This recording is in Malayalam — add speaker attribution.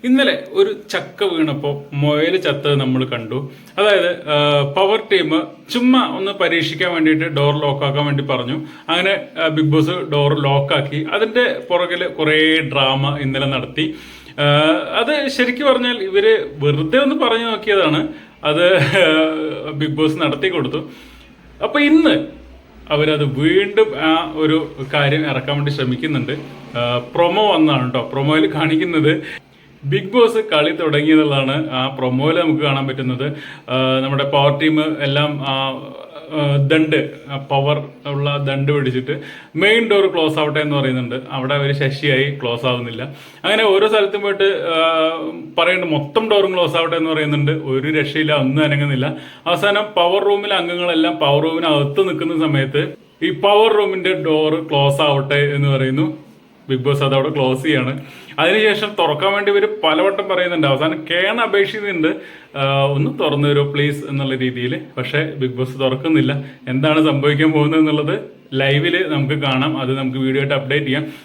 Speaker 1: ഇന്നലെ ഒരു ചക്ക വീണപ്പോൾ മുയൽ ചത്തത് നമ്മൾ കണ്ടു. അതായത് പവർ ടീം ചുമ്മാ ഒന്ന് പരീക്ഷിക്കാൻ വേണ്ടിയിട്ട് ഡോർ ലോക്കാക്കാൻ വേണ്ടി പറഞ്ഞു. അങ്ങനെ ബിഗ് ബോസ് ഡോർ ലോക്കാക്കി. അതിന്റെ പുറകിൽ കുറേ ഡ്രാമ ഇന്നലെ നടത്തി. അത് ശരിക്കും പറഞ്ഞാൽ ഇവര് വെറുതെ ഒന്ന് പറഞ്ഞു നോക്കിയതാണ്. അത് ബിഗ് ബോസ് നടത്തി കൊടുത്തു. അപ്പൊ ഇന്ന് അവരത് വീണ്ടും ആ ഒരു കാര്യം ഇറക്കാൻ വേണ്ടി ശ്രമിക്കുന്നുണ്ട്. പ്രൊമോ വന്നാണ് കേട്ടോ. പ്രൊമോയിൽ കാണിക്കുന്നത് ബിഗ് ബോസ് കളി തുടങ്ങിയതുള്ളതാണ് ആ പ്രൊമോയിൽ നമുക്ക് കാണാൻ പറ്റുന്നത്. നമ്മുടെ പവർ ടീം എല്ലാം ദണ്ട് പവർ ഉള്ള ദണ്ട് പിടിച്ചിട്ട് മെയിൻ ഡോർ ക്ലോസ് ആവട്ടെ എന്ന് പറയുന്നുണ്ട്. അവിടെ അവർ ശശിയായി ക്ലോസ് ആവുന്നില്ല. അങ്ങനെ ഓരോ സ്ഥലത്തും പോയിട്ട് പറയുന്നുണ്ട് മൊത്തം ഡോറും ക്ലോസ് ആവട്ടെ എന്ന് പറയുന്നുണ്ട്. ഒരു രക്ഷയില്ല, ഒന്നും അനങ്ങുന്നില്ല. അവസാനം പവർ റൂമിലെ അംഗങ്ങളെല്ലാം പവർ റൂമിനകത്ത് നിൽക്കുന്ന സമയത്ത് ഈ പവർ റൂമിന്റെ ഡോർ ക്ലോസ് ആവട്ടെ എന്ന് പറയുന്നു. ബിഗ് ബോസ് അതവിടെ ക്ലോസ് ചെയ്യാണ്. അതിനുശേഷം തുറക്കാൻ വേണ്ടി ഇവർ പലവട്ടം പറയുന്നുണ്ട്. അവസാനം കേണ അപേക്ഷിക്കുന്നുണ്ട്, ഒന്ന് തുറന്നു തരുമോ പ്ലീസ് എന്നുള്ള രീതിയിൽ. പക്ഷേ ബിഗ് ബോസ് തുറക്കുന്നില്ല. എന്താണ് സംഭവിക്കാൻ പോകുന്നത് എന്നുള്ളത് ലൈവില് നമുക്ക് കാണാം. അത് നമുക്ക് വീഡിയോ ആയിട്ട് അപ്ഡേറ്റ് ചെയ്യാം.